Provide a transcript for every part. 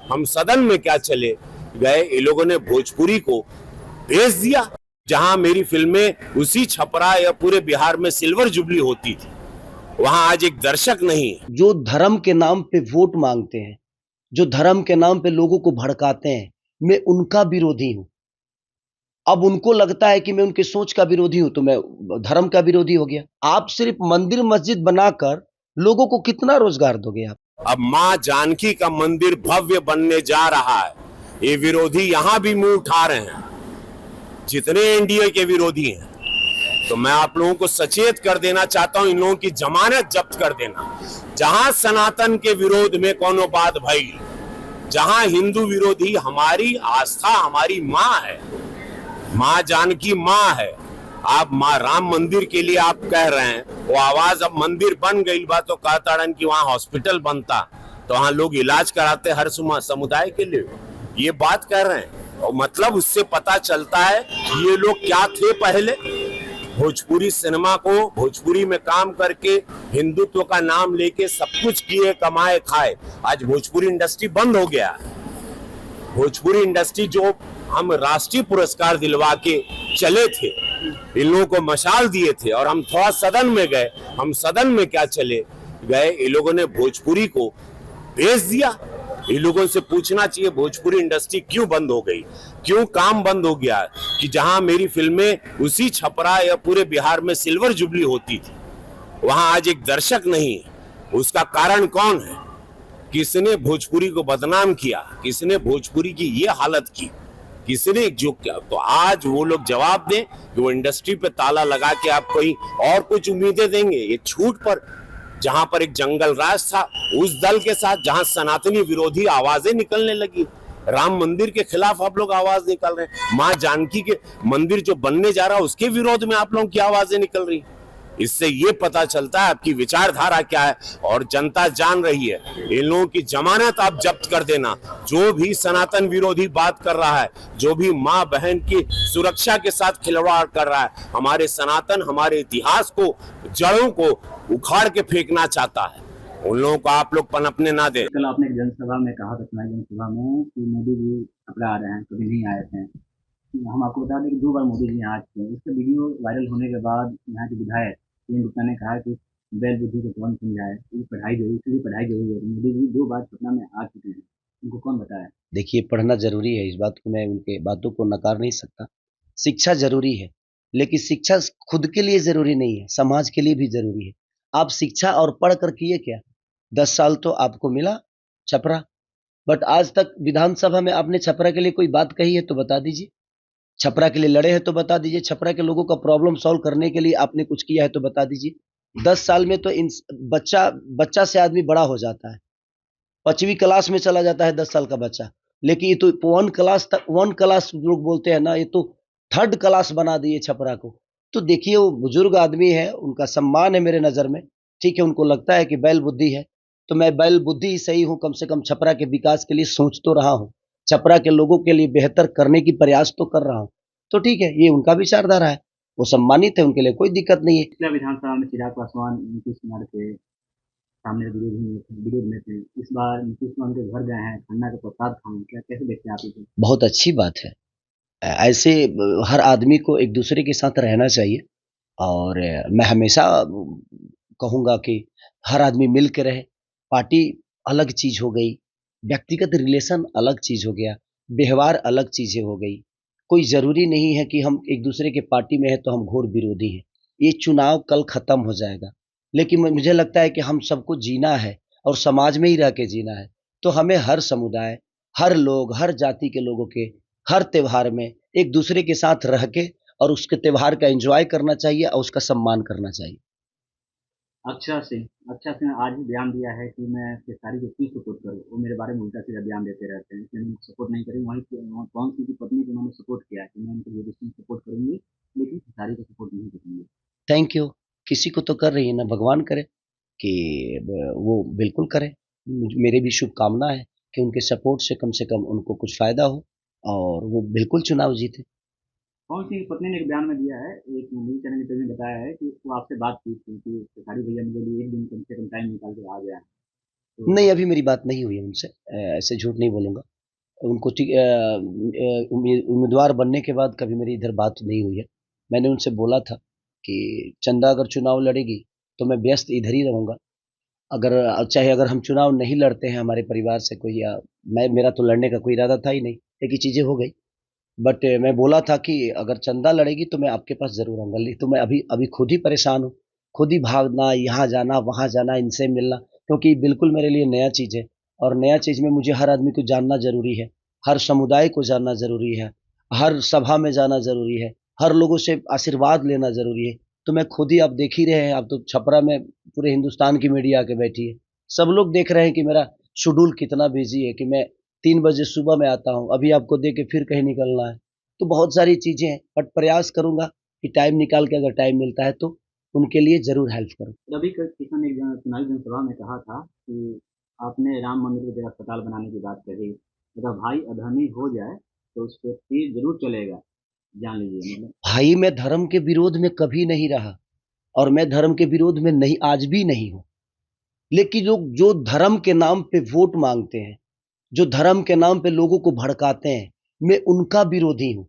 हम सदन में क्या चले गए, ये लोगों ने भोजपुरी को भेज दिया। जहां मेरी फिल्में उसी छपरा या पूरे बिहार में सिल्वर जुबली होती थी, वहां आज एक दर्शक नहीं है। जो धर्म के नाम पे वोट मांगते हैं, जो धर्म के नाम पे लोगों को भड़काते हैं, मैं उनका विरोधी हूं। अब उनको लगता है कि मैं उनकी सोच का विरोधी हूं, तो मैं धर्म का विरोधी हो गया। आप सिर्फ मंदिर मस्जिद बनाकर लोगों को कितना रोजगार दोगे आप? अब मां जानकी का मंदिर भव्य बनने जा रहा है, ये विरोधी यहां भी मुंह उठा रहे हैं, जितने एनडीए के विरोधी हैं। तो मैं आप लोगों को सचेत कर देना चाहता हूं, इन लोगों की जमानत जब्त कर देना। जहां सनातन के विरोध में कोनो बात भई, जहां हिंदू विरोधी, हमारी आस्था हमारी मां है, मां जानकी मां है। आप मां राम मंदिर के लिए आप कह रहे हैं, वो आवाज अब मंदिर बन गई बा तो कहता कि वहां हॉस्पिटल बनता तो वहां लोग इलाज कराते हर समुदाय के लिए, ये बात कह रहे हैं। और मतलब उससे पता चलता है ये लोग क्या थे पहले। भोजपुरी सिनेमा को, भोजपुरी में काम करके, हिंदुत्व का नाम लेके सब कुछ किए, कमाए खाए, आज भोजपुरी इंडस्ट्री बंद हो गया। भोजपुरी इंडस्ट्री जो हम राष्ट्रीय पुरस्कार दिलवा के चले थे, इन लोगों को मशाल दिए थे, और हम थोड़ा सदन में गए, हम सदन में क्या चले गए, इन लोगों ने भोजपुरी को भेज दिया। इन लोगों से पूछना चाहिए भोजपुरी इंडस्ट्री क्यों बंद हो गई, क्यों काम बंद हो गया, कि जहां मेरी फिल्में उसी छपरा या पूरे बिहार में सिल्वर जुबली होती थी, वहां आज एक दर्शक नहीं है। उसका कारण कौन है? किसने भोजपुरी को बदनाम किया, किसने भोजपुरी की ये हालत की, किसने जो किया? तो आज वो लोग जवाब दें कि वो इंडस्ट्री पे ताला लगा के आप कोई और कुछ उम्मीदें देंगे। ये छूट पर, जहां पर एक जंगल राज था, उस दल के साथ जहां सनातनी विरोधी आवाजें निकलने लगी, राम मंदिर के खिलाफ आप लोग आवाज निकल रहे हैं, मां जानकी के मंदिर जो बनने जा रहा है उसके विरोध में आप लोगों की आवाजें निकल रही। इससे ये पता चलता है आपकी विचारधारा क्या है, और जनता जान रही है। इन लोगों की जमानत आप जब्त कर देना। जो भी सनातन विरोधी बात कर रहा है, जो भी माँ बहन की सुरक्षा के साथ खिलवाड़ कर रहा है, हमारे सनातन, हमारे इतिहास को, जड़ों को उखाड़ के फेंकना चाहता है, उन लोगों को आप लोग पनपने ना दे। कल आपने एक जनसभा में कहा था, चुनावी जनसभा में, कि मोदी जी छपरा आ रहे हैं, कभी नहीं आए थे। हम आपको बता दें कि 2 बार मोदी जी यहाँ आ चुके हैं। इसका वीडियो वायरल होने के बाद यहाँ के विधायक प्रेम गुप्ता ने कहा कि बैल बुद्धि को कौन समझाए, ये पढ़ाई जरूरी, इसलिए पढ़ाई जरूरी है। मोदी जी 2 बार पटना में आ चुके हैं, उनको कौन बताया? देखिए, पढ़ना जरूरी है, इस बात को मैं उनके बातों को नकार नहीं सकता। शिक्षा जरूरी है, लेकिन शिक्षा खुद के लिए जरूरी नहीं है, समाज के लिए भी जरूरी है। आप शिक्षा और पढ़ कर किए क्या? 10 साल तो आपको मिला छपरा, बट आज तक विधानसभा में आपने छपरा के लिए कोई बात कही है तो बता दीजिए। छपरा के लिए लड़े हैं तो बता दीजिए। छपरा के लोगों का प्रॉब्लम सॉल्व करने के लिए आपने कुछ किया है तो बता दीजिए। 10 साल में तो इन बच्चा बच्चा से आदमी बड़ा हो जाता है, 5वीं क्लास में चला जाता है 10 साल का बच्चा। लेकिन ये तो 1 क्लास तक, 1 क्लास लोग बोलते हैं ना, ये तो 3rd क्लास बना दिए छपरा को। तो देखिए, वो बुजुर्ग आदमी है, उनका सम्मान है मेरे नज़र में। ठीक है, उनको लगता है कि बैल बुद्धि है, तो मैं बैल बुद्धि ही सही हूँ, कम से कम छपरा के विकास के लिए सोच तो रहा हूँ। छपरा के लोगों के लिए बेहतर करने की प्रयास तो कर रहा हूँ। तो ठीक है, ये उनका विचारधारा है, वो सम्मानित है, उनके लिए कोई दिक्कत नहीं है। पिछला विधानसभा में चिराग पासवान नीतीश कुमार के सामने विरोध में थे। इस बार नीतीश कुमार के घर गए हैं, खन्ना का प्रसाद खाएं, क्या कैसे देखते हैं आप इसे? बहुत अच्छी बात है। ऐसे हर आदमी को एक दूसरे के साथ रहना चाहिए, और मैं हमेशा कहूँगा कि हर आदमी मिल के रहे। पार्टी अलग चीज़ हो गई, व्यक्तिगत रिलेशन अलग चीज़ हो गया, व्यवहार अलग चीज़ें हो गई। कोई ज़रूरी नहीं है कि हम एक दूसरे के पार्टी में हैं तो हम घोर विरोधी हैं। ये चुनाव कल ख़त्म हो जाएगा, लेकिन मुझे लगता है कि हम सबको जीना है और समाज में ही रह के जीना है। तो हमें हर समुदाय, हर लोग, हर जाति के लोगों के हर त्योहार में एक दूसरे के साथ रह के और उसके त्योहार का एंजॉय करना चाहिए और उसका सम्मान करना चाहिए। अच्छा सिंह आज भी बयान दिया है कि मैं खेसारी को क्यों सपोर्ट करूँ, वो मेरे बारे में उल्टा-सीधा बयान देते रहते हैं, इसलिए मैं उनको सपोर्ट नहीं करूँगी। वहीं पे पवन सिंह की पत्नी को उन्होंने सपोर्ट किया है कि मैं उनको लेजिस्लेशन सपोर्ट करूँगी, लेकिन खेसारी को सपोर्ट नहीं करूँगी। Thank you. किसी को तो कर रही है ना, भगवान करे कि वो बिल्कुल करें। मेरी भी शुभकामना है कि उनके सपोर्ट से कम उनको कुछ फ़ायदा हो और वो बिल्कुल चुनाव जीते। पवन सिंह की पत्नी ने एक बयान में दिया है, एक न्यूज़ चैनल इंटरव्यू में बताया है कि वो आपसे बात की थी कि खेसारी भैया मेरे लिए 1 दिन कम से कम टाइम निकाल के आ गया है। नहीं, अभी मेरी बात नहीं हुई है उनसे, ऐसे झूठ नहीं बोलूंगा। उनको उम्मीदवार बनने के बाद कभी मेरी इधर बात नहीं हुई है। मैंने उनसे बोला था कि चंदा अगर चुनाव लड़ेगी तो मैं व्यस्त इधर ही रहूंगा। अगर चाहे अगर हम चुनाव नहीं लड़ते हैं हमारे परिवार से कोई, या मैं, मेरा तो लड़ने का कोई इरादा था ही नहीं, एक ही चीजें हो गई। बट मैं बोला था कि अगर चंदा लड़ेगी तो मैं आपके पास जरूर आऊंगा। तो मैं अभी अभी खुद ही परेशान हूँ, खुद ही भागना, यहाँ जाना वहाँ जाना, इनसे मिलना, क्योंकि बिल्कुल मेरे लिए नया चीज है। और नया चीज में मुझे हर आदमी को जानना जरूरी है, हर समुदाय को जानना जरूरी है, हर सभा में जाना जरूरी है, हर लोगों से आशीर्वाद लेना जरूरी है। तो मैं खुद ही, आप देख ही रहे हैं, अब तो छपरा में पूरे हिंदुस्तान की मीडिया आके बैठी है, सब लोग देख रहे हैं कि मेरा शेड्यूल कितना बिजी है, कि मैं 3 बजे सुबह में आता हूँ, अभी आपको दे के फिर कहीं निकलना है। तो बहुत सारी चीजें हैं, बट प्रयास करूंगा कि टाइम निकाल के, अगर टाइम मिलता है तो उनके लिए जरूर हेल्प करूं। रवि किशन ने एक चुनावी जनसभा में कहा था कि आपने राम मंदिर की जगह अस्पताल बनाने की बात कही, अगर भाई अधर्मी हो जाए तो उस पर तीर जरूर चलेगा, जान लीजिए मतलब। भाई, मैं धर्म के विरोध में कभी नहीं रहा, और मैं धर्म के विरोध में नहीं, आज भी नहीं हूं। लेकिन लोग जो धर्म के नाम पे वोट मांगते हैं, जो धर्म के नाम पे लोगों को भड़काते हैं, मैं उनका विरोधी हूं।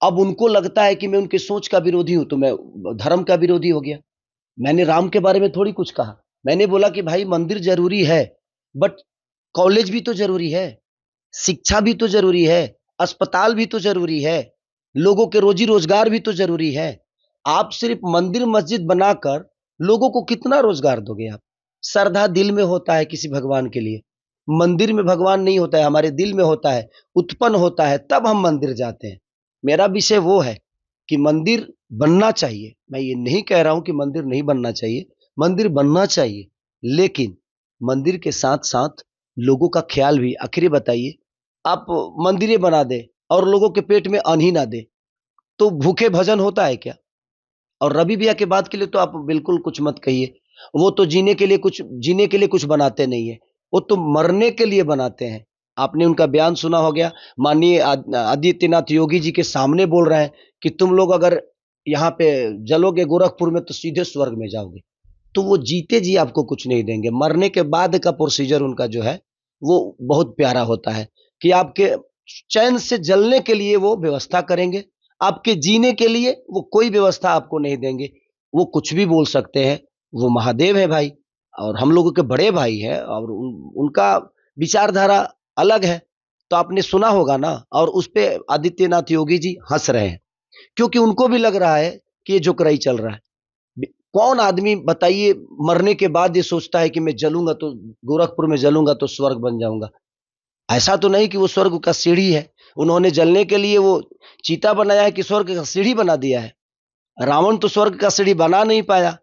अब उनको लगता है कि मैं उनके सोच का विरोधी हूं तो मैं धर्म का विरोधी हो गया। मैंने राम के बारे में थोड़ी कुछ कहा, मैंने बोला कि भाई मंदिर जरूरी है, बट कॉलेज भी तो जरूरी है, शिक्षा भी तो जरूरी है, अस्पताल भी तो जरूरी है, लोगों के रोजी रोजगार भी तो जरूरी है। आप सिर्फ मंदिर मस्जिद बनाकर लोगों को कितना रोजगार दोगे आप? श्रद्धा दिल में होता है किसी भगवान के लिए, मंदिर में भगवान नहीं होता है, हमारे दिल में होता है, उत्पन्न होता है, तब हम मंदिर जाते हैं। मेरा विषय वो है कि मंदिर बनना चाहिए, मैं ये नहीं कह रहा हूं कि मंदिर नहीं बनना चाहिए, मंदिर बनना चाहिए, लेकिन मंदिर के साथ साथ लोगों का ख्याल भी। आखिर बताइए, आप मंदिरें बना दे और लोगों के पेट में अन्न ही ना दे तो भूखे भजन होता है क्या? और रवि भैया के बात के लिए तो आप बिल्कुल कुछ मत कहिए, वो तो जीने के लिए कुछ बनाते नहीं है, वो तो मरने के लिए बनाते हैं। आपने उनका बयान सुना हो गया, माननीय आदित्यनाथ योगी जी के सामने बोल रहे हैं कि तुम लोग अगर यहाँ पे जलोगे गोरखपुर में तो सीधे स्वर्ग में जाओगे। तो वो जीते जी आपको कुछ नहीं देंगे, मरने के बाद का प्रोसीजर उनका जो है वो बहुत प्यारा होता है, कि आपके चैन से जलने के लिए वो व्यवस्था करेंगे, आपके जीने के लिए वो कोई व्यवस्था आपको नहीं देंगे। वो कुछ भी बोल सकते हैं, वो महादेव है भाई, और हम लोगों के बड़े भाई है, और उनका विचारधारा अलग है। तो आपने सुना होगा ना, और उस पे आदित्यनाथ योगी जी हंस रहे हैं, क्योंकि उनको भी लग रहा है कि ये जोकराई चल रहा है। कौन आदमी बताइए मरने के बाद ये सोचता है कि मैं जलूंगा तो, गोरखपुर में जलूंगा तो स्वर्ग बन जाऊंगा? ऐसा तो नहीं कि वो स्वर्ग का सीढ़ी है, उन्होंने जलने के लिए वो चीता बनाया है कि स्वर्ग का सीढ़ी बना दिया है? रावण तो स्वर्ग का सीढ़ी बना नहीं पाया,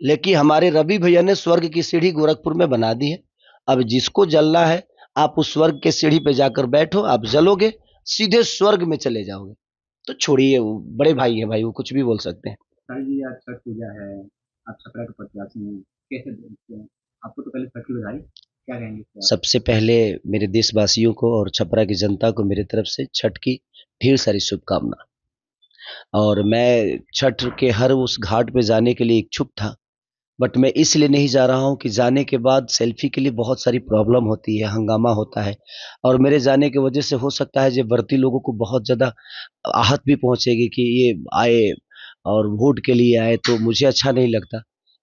लेकिन हमारे रवि भैया ने स्वर्ग की सीढ़ी गोरखपुर में बना दी है। अब जिसको जलना है, आप उस स्वर्ग के सीढ़ी पे जाकर बैठो, आप जलोगे, सीधे स्वर्ग में चले जाओगे। तो छोड़िए, वो बड़े भाई है भाई, वो कुछ भी बोल सकते हैं। सर जी, आज छठ पूजा है, आप छपरा के प्रत्याशी हैं, कैसे देखते हैं? आपको तो पहले छठ की बधाई, क्या कहेंगे इस बार? सबसे पहले मेरे देशवासियों को और छपरा की जनता को मेरी तरफ से छठ की ढेर सारी शुभकामना। और मैं छठ के हर उस घाट पे जाने के लिए इच्छुक था, बट मैं इसलिए नहीं जा रहा हूँ कि जाने के बाद सेल्फी के लिए बहुत सारी प्रॉब्लम होती है, हंगामा होता है, और मेरे जाने की वजह से हो सकता है जो व्रती लोगों को बहुत ज़्यादा आहत भी पहुँचेगी कि ये आए और वोट के लिए आए, तो मुझे अच्छा नहीं लगता।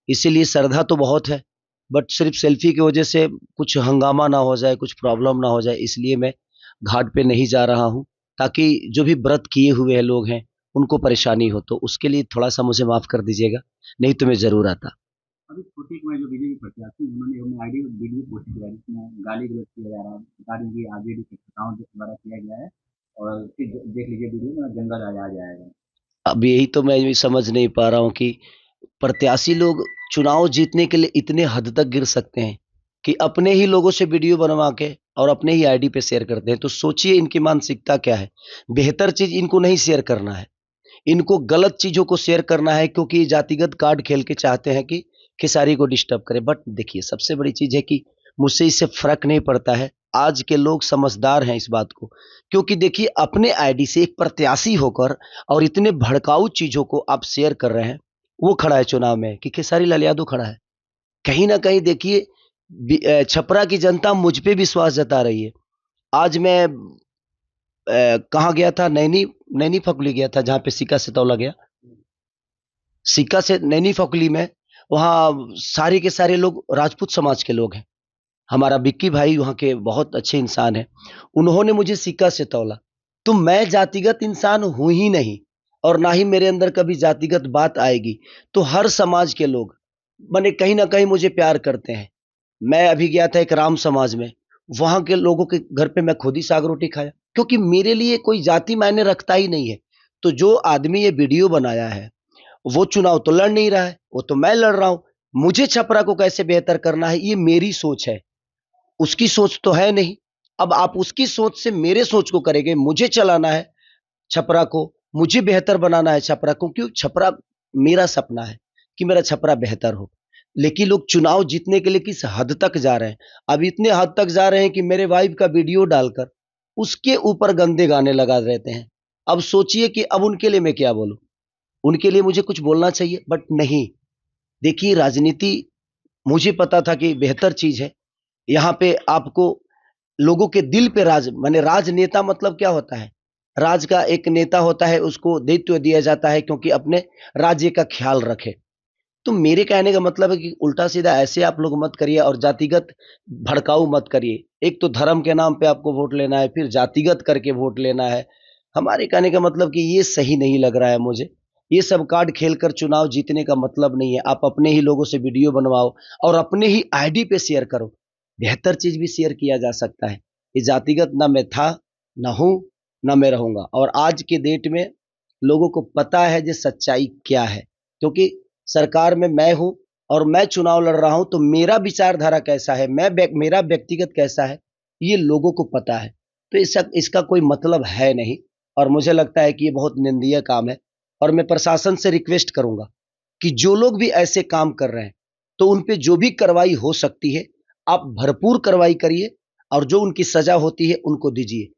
इसीलिए श्रद्धा तो बहुत है, बट सिर्फ सेल्फी की वजह से कुछ हंगामा ना हो जाए, कुछ प्रॉब्लम ना हो जाए, इसलिए मैं घाट पे नहीं जा रहा हूँ, ताकि जो भी व्रत किए हुए हैं लोग हैं उनको परेशानी हो। तो उसके लिए थोड़ा सा मुझे माफ़ कर दीजिएगा, नहीं तो मैं ज़रूर आता। अभी छोटी कुमार जो बीजेपी प्रत्याशी हैं, उन्होंने अपने आईडी वीडियो पोस्ट किया है जिसमें गाली गलौज किया जा रहा है, बता रहे हैं कि आरजेडी के नेताओं द्वारा किया गया है, और फिर देख लीजिए वीडियो में जंगल आ जाएगा। अब यही तो मैं भी समझ नहीं पा रहा हूँ कि प्रत्याशी लोग चुनाव जीतने के लिए इतने हद तक गिर सकते हैं कि अपने ही लोगों से वीडियो बनवा के और अपने ही आईडी पे शेयर करते हैं। तो सोचिए इनकी मानसिकता क्या है। बेहतर चीज इनको नहीं शेयर करना है, इनको गलत चीजों को शेयर करना है, क्योंकि ये जातिगत कार्ड खेल के चाहते हैं कि खेसारी को डिस्टर्ब करे। बट देखिए, सबसे बड़ी चीज है कि मुझसे इससे फर्क नहीं पड़ता है। आज के लोग समझदार हैं इस बात को, क्योंकि देखिए अपने आईडी से एक प्रत्याशी होकर और इतने भड़काऊ चीजों को आप शेयर कर रहे हैं। वो खड़ा है चुनाव में कि खेसारी लाल यादव खड़ा है, कहीं ना कहीं देखिए छपरा की जनता मुझ पे विश्वास जता रही है। आज मैं कहाँ गया था, नैनी नैनी फकुली गया था, जहाँ पे सिक्का से तौला गया। सिक्का से नैनी फकुली में, वहाँ सारे के सारे लोग राजपूत समाज के लोग हैं। हमारा बिक्की भाई वहाँ के बहुत अच्छे इंसान हैं। उन्होंने मुझे सिक्का से तौला। तो मैं जातिगत इंसान हूं ही नहीं, और ना ही मेरे अंदर कभी जातिगत बात आएगी। तो हर समाज के लोग माने कहीं ना कहीं मुझे प्यार करते हैं। मैं अभी गया था एक राम समाज में, वहां के लोगों के घर पे मैं खुद ही साग रोटी खाया, क्योंकि मेरे लिए कोई जाति मायने रखता ही नहीं है। तो जो आदमी ये वीडियो बनाया है, वो चुनाव तो लड़ नहीं रहा है, वो तो मैं लड़ रहा हूं। मुझे छपरा को कैसे बेहतर करना है, ये मेरी सोच है, उसकी सोच तो है नहीं। अब आप उसकी सोच से मेरे सोच को करेंगे। मुझे चलाना है छपरा को, मुझे बेहतर बनाना है छपरा को, क्यों छपरा मेरा सपना है कि मेरा छपरा बेहतर हो। लेकिन लोग चुनाव जीतने के लिए किस हद तक जा रहे हैं। अब इतने हद तक जा रहे हैं कि मेरे वाइफ का वीडियो डालकर उसके ऊपर गंदे गाने लगा देते हैं। अब सोचिए कि अब उनके लिए मैं क्या बोलूं। उनके लिए मुझे कुछ बोलना चाहिए, बट नहीं। देखिए, राजनीति मुझे पता था कि बेहतर चीज है। यहाँ पे आपको लोगों के दिल पे राज, माने राजनेता मतलब क्या होता है। राज का एक नेता होता है, उसको दायित्व दिया जाता है क्योंकि अपने राज्य का ख्याल रखे। तो मेरे कहने का मतलब है कि उल्टा सीधा ऐसे आप लोग मत करिए और जातिगत भड़काऊ मत करिए। एक तो धर्म के नाम पे आपको वोट लेना है, फिर जातिगत करके वोट लेना है। हमारे कहने का मतलब कि ये सही नहीं लग रहा है मुझे। ये सब कार्ड खेलकर चुनाव जीतने का मतलब नहीं है। आप अपने ही लोगों से वीडियो बनवाओ और अपने ही आईडी पे शेयर करो। बेहतर चीज भी शेयर किया जा सकता है। ये जातिगत ना मैं था, ना हूं, ना मैं रहूंगा। और आज के डेट में लोगों को पता है जो सच्चाई क्या है, क्योंकि सरकार में मैं हूं और मैं चुनाव लड़ रहा हूं। तो मेरा विचारधारा कैसा है, मेरा व्यक्तिगत कैसा है, ये लोगों को पता है। तो इसका कोई मतलब है नहीं। और मुझे लगता है कि ये बहुत निंदनीय काम है। और मैं प्रशासन से रिक्वेस्ट करूंगा कि जो लोग भी ऐसे काम कर रहे हैं, तो उन पे जो भी कार्रवाई हो सकती है आप भरपूर कार्रवाई करिए, और जो उनकी सजा होती है उनको दीजिए।